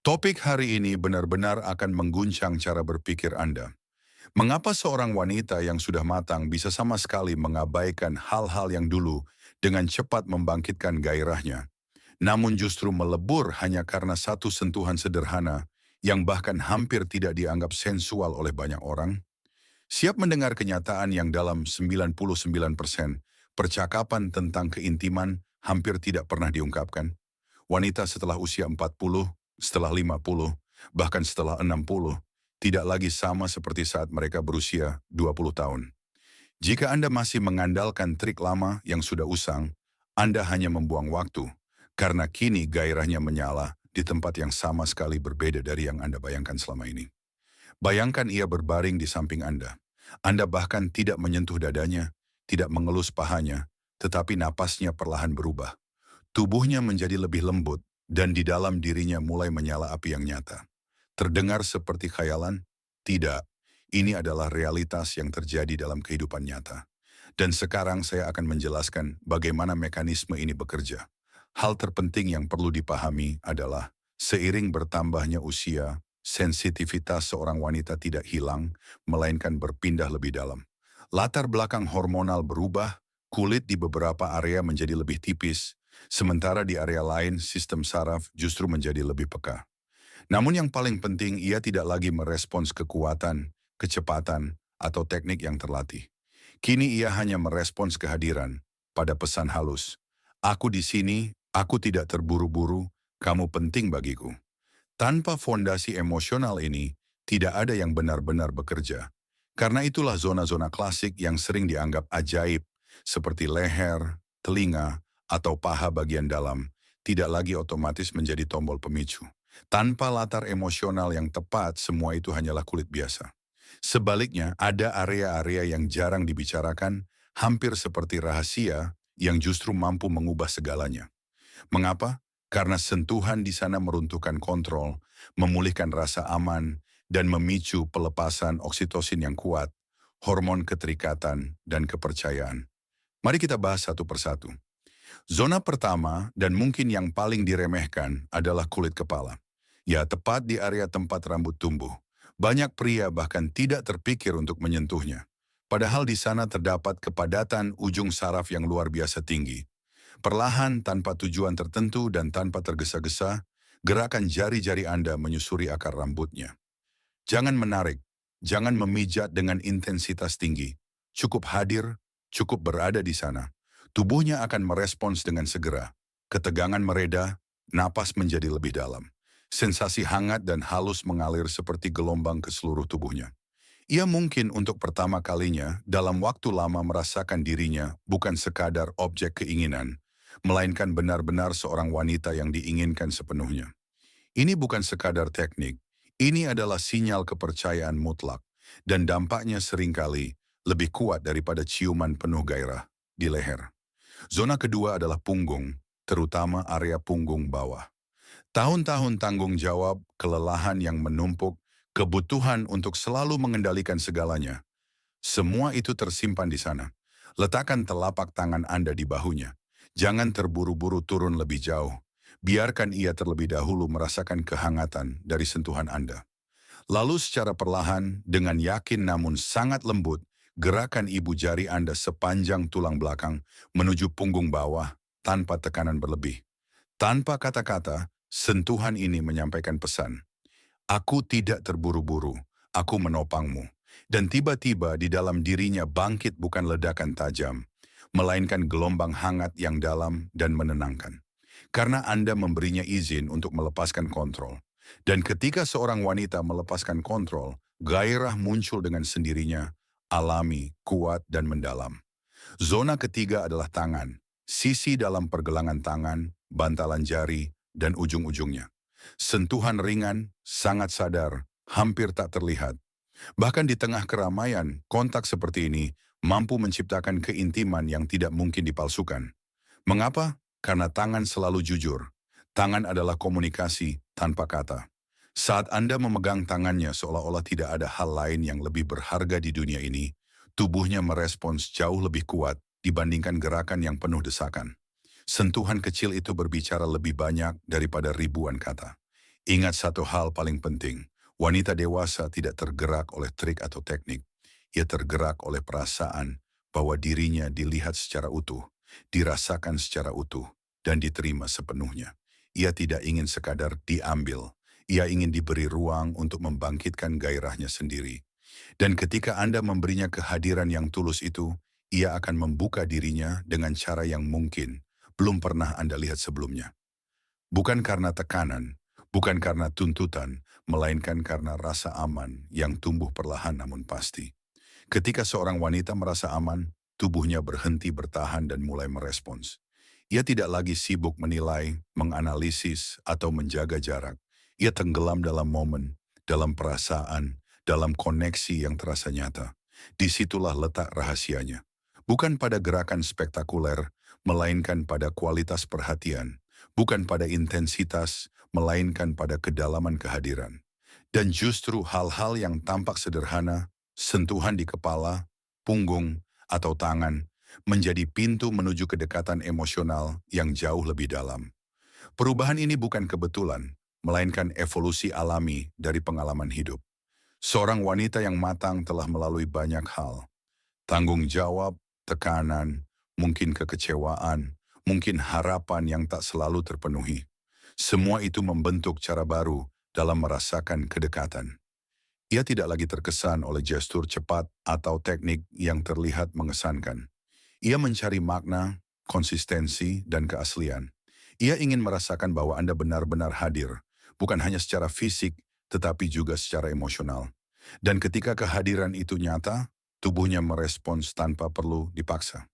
Topik hari ini benar-benar akan mengguncang cara berpikir Anda. Mengapa seorang wanita yang sudah matang bisa sama sekali mengabaikan hal-hal yang dulu dengan cepat membangkitkan gairahnya, namun justru melebur hanya karena satu sentuhan sederhana yang bahkan hampir tidak dianggap sensual oleh banyak orang? Siap mendengar kenyataan yang dalam 99% percakapan tentang keintiman hampir tidak pernah diungkapkan? Wanita setelah usia 40, setelah 50, bahkan setelah 60, tidak lagi sama seperti saat mereka berusia 20 tahun. Jika Anda masih mengandalkan trik lama yang sudah usang, Anda hanya membuang waktu, karena kini gairahnya menyala di tempat yang sama sekali berbeda dari yang Anda bayangkan selama ini. Bayangkan ia berbaring di samping Anda. Anda bahkan tidak menyentuh dadanya, tidak mengelus pahanya, tetapi napasnya perlahan berubah. Tubuhnya menjadi lebih lembut, dan di dalam dirinya mulai menyala api yang nyata. Terdengar seperti khayalan? Tidak. Ini adalah realitas yang terjadi dalam kehidupan nyata. Dan sekarang saya akan menjelaskan bagaimana mekanisme ini bekerja. Hal terpenting yang perlu dipahami adalah seiring bertambahnya usia, sensitivitas seorang wanita tidak hilang, melainkan berpindah lebih dalam. Latar belakang hormonal berubah, kulit di beberapa area menjadi lebih tipis, sementara di area lain sistem saraf justru menjadi lebih peka. Namun yang paling penting, ia tidak lagi merespons kekuatan, kecepatan, atau teknik yang terlatih. Kini ia hanya merespons kehadiran pada pesan halus. Aku di sini, aku tidak terburu-buru, kamu penting bagiku. Tanpa fondasi emosional ini, tidak ada yang benar-benar bekerja. Karena itulah zona-zona klasik yang sering dianggap ajaib, seperti leher, telinga, atau paha bagian dalam, tidak lagi otomatis menjadi tombol pemicu. Tanpa latar emosional yang tepat, semua itu hanyalah kulit biasa. Sebaliknya, ada area-area yang jarang dibicarakan, hampir seperti rahasia yang justru mampu mengubah segalanya. Mengapa? Karena sentuhan di sana meruntuhkan kontrol, memulihkan rasa aman, dan memicu pelepasan oksitosin yang kuat, hormon keterikatan, dan kepercayaan. Mari kita bahas satu persatu. Zona pertama dan mungkin yang paling diremehkan adalah kulit kepala. Ya, tepat di area tempat rambut tumbuh. Banyak pria bahkan tidak terpikir untuk menyentuhnya. Padahal di sana terdapat kepadatan ujung saraf yang luar biasa tinggi. Perlahan tanpa tujuan tertentu dan tanpa tergesa-gesa, gerakan jari-jari Anda menyusuri akar rambutnya. Jangan menarik, jangan memijat dengan intensitas tinggi. Cukup hadir, cukup berada di sana. Tubuhnya akan merespons dengan segera. Ketegangan mereda, napas menjadi lebih dalam. Sensasi hangat dan halus mengalir seperti gelombang ke seluruh tubuhnya. Ia mungkin untuk pertama kalinya dalam waktu lama merasakan dirinya bukan sekadar objek keinginan, melainkan benar-benar seorang wanita yang diinginkan sepenuhnya. Ini bukan sekadar teknik, ini adalah sinyal kepercayaan mutlak, dan dampaknya seringkali lebih kuat daripada ciuman penuh gairah di leher. Zona kedua adalah punggung, terutama area punggung bawah. Tahun-tahun tanggung jawab, kelelahan yang menumpuk, kebutuhan untuk selalu mengendalikan segalanya. Semua itu tersimpan di sana. Letakkan telapak tangan Anda di bahunya. Jangan terburu-buru turun lebih jauh. Biarkan ia terlebih dahulu merasakan kehangatan dari sentuhan Anda. Lalu secara perlahan, dengan yakin namun sangat lembut, gerakan ibu jari Anda sepanjang tulang belakang menuju punggung bawah tanpa tekanan berlebih. Tanpa kata-kata, sentuhan ini menyampaikan pesan. Aku tidak terburu-buru, aku menopangmu. Dan tiba-tiba di dalam dirinya bangkit bukan ledakan tajam, melainkan gelombang hangat yang dalam dan menenangkan. Karena Anda memberinya izin untuk melepaskan kontrol. Dan ketika seorang wanita melepaskan kontrol, gairah muncul dengan sendirinya, alami, kuat, dan mendalam. Zona ketiga adalah tangan, sisi dalam pergelangan tangan, bantalan jari, dan ujung-ujungnya. Sentuhan ringan, sangat sadar, hampir tak terlihat. Bahkan di tengah keramaian, kontak seperti ini mampu menciptakan keintiman yang tidak mungkin dipalsukan. Mengapa? Karena tangan selalu jujur. Tangan adalah komunikasi tanpa kata. Saat Anda memegang tangannya seolah-olah tidak ada hal lain yang lebih berharga di dunia ini, tubuhnya merespons jauh lebih kuat dibandingkan gerakan yang penuh desakan. Sentuhan kecil itu berbicara lebih banyak daripada ribuan kata. Ingat satu hal paling penting, wanita dewasa tidak tergerak oleh trik atau teknik. Ia tergerak oleh perasaan bahwa dirinya dilihat secara utuh, dirasakan secara utuh, dan diterima sepenuhnya. Ia tidak ingin sekadar diambil, ia ingin diberi ruang untuk membangkitkan gairahnya sendiri. Dan ketika Anda memberinya kehadiran yang tulus itu, ia akan membuka dirinya dengan cara yang mungkin belum pernah Anda lihat sebelumnya. Bukan karena tekanan, bukan karena tuntutan, melainkan karena rasa aman yang tumbuh perlahan namun pasti. Ketika seorang wanita merasa aman, tubuhnya berhenti bertahan dan mulai merespons. Ia tidak lagi sibuk menilai, menganalisis, atau menjaga jarak. Ia tenggelam dalam momen, dalam perasaan, dalam koneksi yang terasa nyata. Disitulah letak rahasianya. Bukan pada gerakan spektakuler, melainkan pada kualitas perhatian. Bukan pada intensitas, melainkan pada kedalaman kehadiran. Dan justru hal-hal yang tampak sederhana, sentuhan di kepala, punggung, atau tangan, menjadi pintu menuju kedekatan emosional yang jauh lebih dalam. Perubahan ini bukan kebetulan, melainkan evolusi alami dari pengalaman hidup. Seorang wanita yang matang telah melalui banyak hal. Tanggung jawab, tekanan, mungkin kekecewaan, mungkin harapan yang tak selalu terpenuhi. Semua itu membentuk cara baru dalam merasakan kedekatan. Ia tidak lagi terkesan oleh gestur cepat atau teknik yang terlihat mengesankan. Ia mencari makna, konsistensi, dan keaslian. Ia ingin merasakan bahwa Anda benar-benar hadir, bukan hanya secara fisik, tetapi juga secara emosional. Dan ketika kehadiran itu nyata, tubuhnya merespons tanpa perlu dipaksa.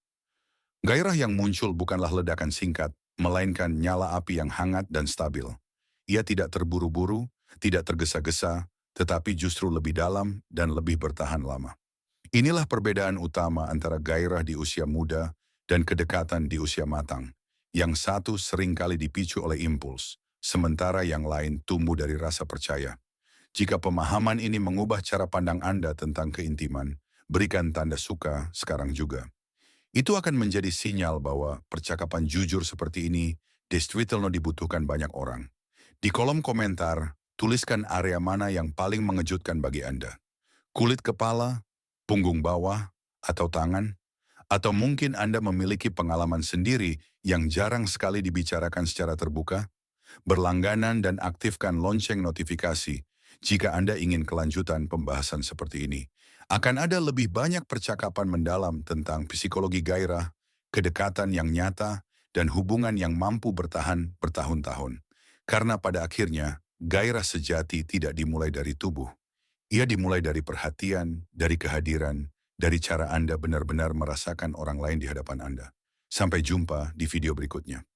Gairah yang muncul bukanlah ledakan singkat, melainkan nyala api yang hangat dan stabil. Ia tidak terburu-buru, tidak tergesa-gesa, tetapi justru lebih dalam dan lebih bertahan lama. Inilah perbedaan utama antara gairah di usia muda dan kedekatan di usia matang. Yang satu seringkali dipicu oleh impuls, sementara yang lain tumbuh dari rasa percaya. Jika pemahaman ini mengubah cara pandang Anda tentang keintiman, berikan tanda suka sekarang juga. Itu akan menjadi sinyal bahwa percakapan jujur seperti ini действительно dibutuhkan banyak orang. Di kolom komentar, tuliskan area mana yang paling mengejutkan bagi Anda. Kulit kepala, punggung bawah, atau tangan? Atau mungkin Anda memiliki pengalaman sendiri yang jarang sekali dibicarakan secara terbuka? Berlangganan dan aktifkan lonceng notifikasi jika Anda ingin kelanjutan pembahasan seperti ini. Akan ada lebih banyak percakapan mendalam tentang psikologi gairah, kedekatan yang nyata, dan hubungan yang mampu bertahan bertahun-tahun. Karena pada akhirnya, gairah sejati tidak dimulai dari tubuh. Ia dimulai dari perhatian, dari kehadiran, dari cara Anda benar-benar merasakan orang lain di hadapan Anda. Sampai jumpa di video berikutnya.